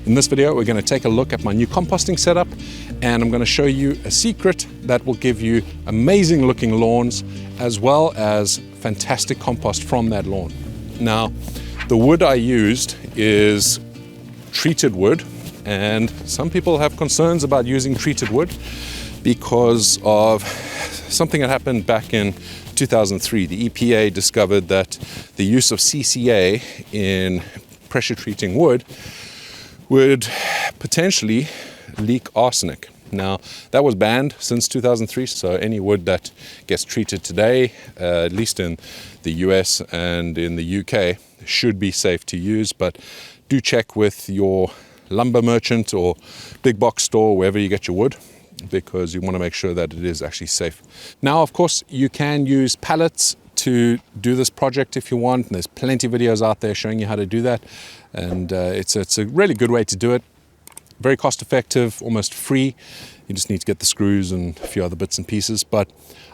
In this video, we're going to take a look at my new composting setup, and I'm going to show you a secret that will give you amazing looking lawns as well as fantastic compost from that lawn. Now, the wood I used is treated wood, and some people have concerns about using treated wood because of something that happened back in 2003. The EPA discovered that the use of CCA in pressure treating wood would potentially leak arsenic. Now, that was banned since 2003, so any wood that gets treated today, at least in the US and in the UK, should be safe to use, but do check with your lumber merchant or big box store, wherever you get your wood, because you want to make sure that it is actually safe. Now, of course, you can use pallets to do this project if you want. There's plenty of videos out there showing you how to do that, and it's a really good way to do it. Very cost effective, almost free. You just need to get the screws and a few other bits and pieces, but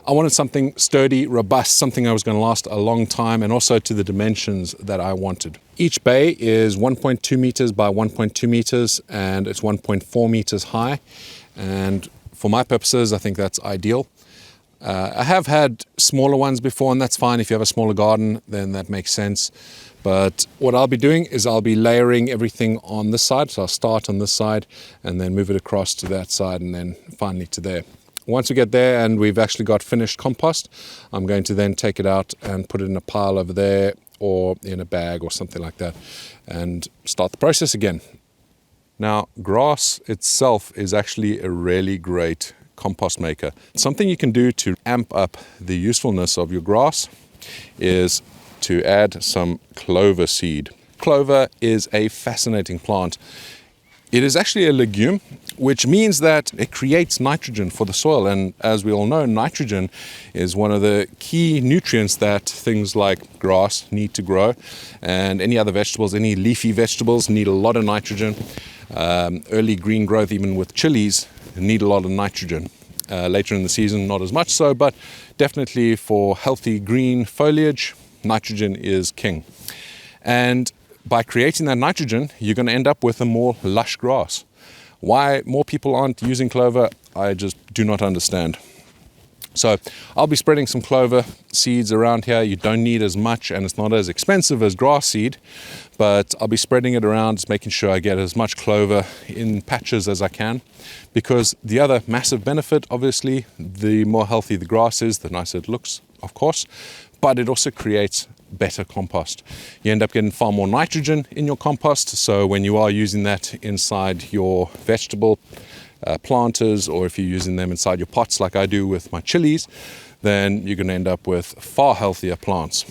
I wanted something sturdy, robust, something that was going to last a long time, and also to the dimensions that I wanted. Each bay is 1.2 meters by 1.2 meters, and it's 1.4 meters high, and for my purposes I think that's ideal. I have had smaller ones before, and that's fine. If you have a smaller garden, then that makes sense. But what I'll be doing is I'll be layering everything on this side. So I'll start on this side and then move it across to that side and then finally to there. Once we get there and we've actually got finished compost, I'm going to then take it out and put it in a pile over there or in a bag or something like that and start the process again. Now, grass itself is actually a really great compost maker. Something you can do to amp up the usefulness of your grass is to add some clover seed. Clover is a fascinating plant. It is actually a legume, which means that it creates nitrogen for the soil. And as we all know, nitrogen is one of the key nutrients that things like grass need to grow. And any other vegetables, any leafy vegetables need a lot of nitrogen. Early green growth, even with chilies, need a lot of nitrogen. Later in the season, not as much so, but definitely for healthy green foliage, nitrogen is king. And by creating that nitrogen, you're going to end up with a more lush grass. Why more people aren't using clover, I just do not understand. So I'll be spreading some clover seeds around here. You don't need as much, and it's not as expensive as grass seed, but I'll be spreading it around, just making sure I get as much clover in patches as I can, because the other massive benefit, obviously, the more healthy the grass is, the nicer it looks, of course, but it also creates better compost. You end up getting far more nitrogen in your compost, so when you are using that inside your vegetable planters, or if you're using them inside your pots like I do with my chilies, then you're going to end up with far healthier plants.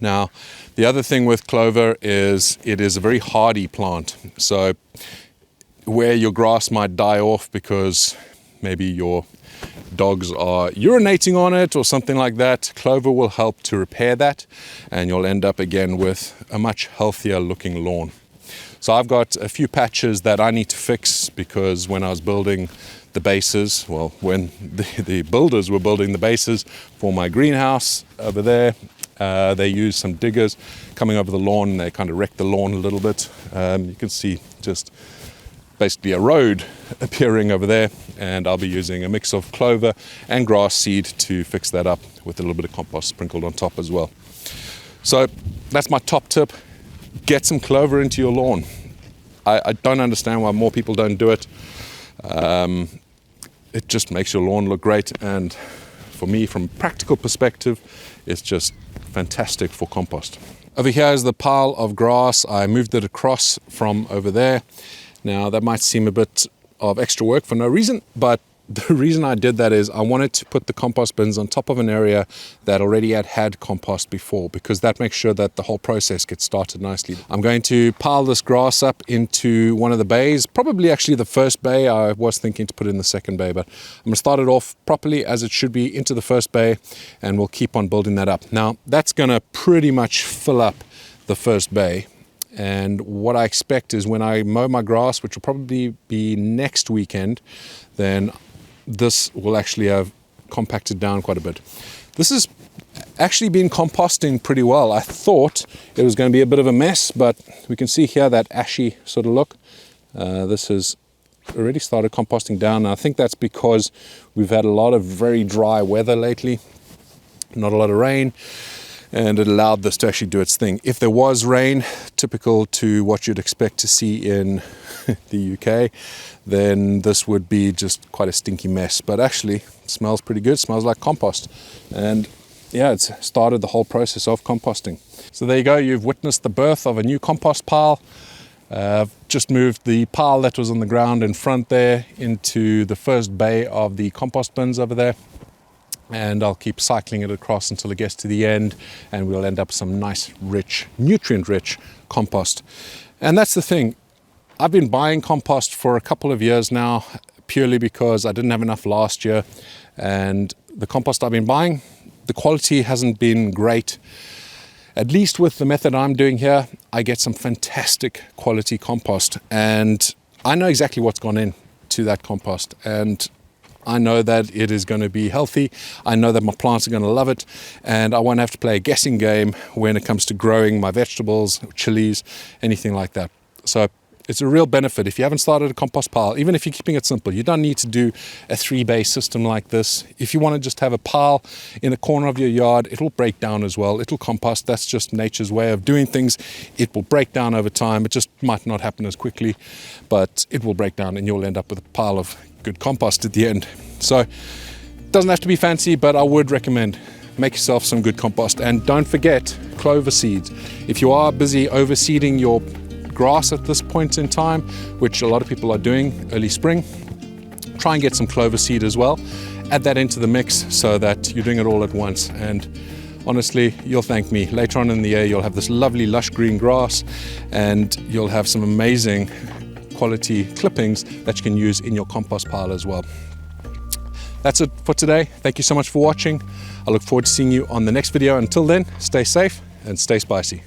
Now, the other thing with clover is it is a very hardy plant. So where your grass might die off because maybe your dogs are urinating on it or something like that, clover will help to repair that, and you'll end up again with a much healthier looking lawn. So I've got a few patches that I need to fix because when I was building the bases, well, when the builders were building the bases for my greenhouse over there, they used some diggers coming over the lawn, and they kind of wrecked the lawn a little bit. You can see just basically a road appearing over there, and I'll be using a mix of clover and grass seed to fix that up with a little bit of compost sprinkled on top as well. So that's my top tip. Get some clover into your lawn. I don't understand why more people don't do it. It just makes your lawn look great, and for me, from a practical perspective, it's just fantastic for compost. Over here is the pile of grass. I moved it across from over there. Now, that might seem a bit of extra work for no reason, but the reason I did that is I wanted to put the compost bins on top of an area that already had compost before, because that makes sure that the whole process gets started nicely. I'm going to pile this grass up into one of the bays, probably actually the first bay. I was thinking to put it in the second bay, but I'm going to start it off properly as it should be into the first bay, and we'll keep on building that up. Now, that's going to pretty much fill up the first bay. And what I expect is when I mow my grass, which will probably be next weekend, then this will actually have compacted down quite a bit. This is actually been composting pretty well. I thought it was going to be a bit of a mess, but we can see here that ashy sort of look. This has already started composting down. And I think that's because we've had a lot of very dry weather lately, not a lot of rain, and it allowed this to actually do its thing. If there was rain, typical to what you'd expect to see in the UK, then this would be just quite a stinky mess. But actually, it smells pretty good. It smells like compost. And yeah, it's started the whole process of composting. So there you go. You've witnessed the birth of a new compost pile. I've just moved the pile that was on the ground in front there into the first bay of the compost bins over there. And I'll keep cycling it across until it gets to the end, and we'll end up with some nice, rich, nutrient-rich compost. And that's the thing. I've been buying compost for a couple of years now, purely because I didn't have enough last year. And the compost I've been buying, the quality hasn't been great. At least with the method I'm doing here, I get some fantastic quality compost. And I know exactly what's gone into that compost. And I know that it is going to be healthy. I know that my plants are going to love it, and I won't have to play a guessing game when it comes to growing my vegetables, chilies, anything like that. So it's a real benefit. If you haven't started a compost pile, even if you're keeping it simple, you don't need to do a 3-bay system like this. If you want to just have a pile in a corner of your yard, it'll break down as well. It'll compost. That's just nature's way of doing things. It will break down over time. It just might not happen as quickly, but it will break down and you'll end up with a pile of good compost at the end. So it doesn't have to be fancy, but I would recommend make yourself some good compost. And don't forget clover seeds. If you are busy overseeding your grass at this point in time, which a lot of people are doing early spring, try and get some clover seed as well. Add that into the mix so that you're doing it all at once. And honestly, you'll thank me. Later on in the year, you'll have this lovely lush green grass, and you'll have some amazing quality clippings that you can use in your compost pile as well. That's it for today. Thank you so much for watching. I look forward to seeing you on the next video. Until then, stay safe and stay spicy.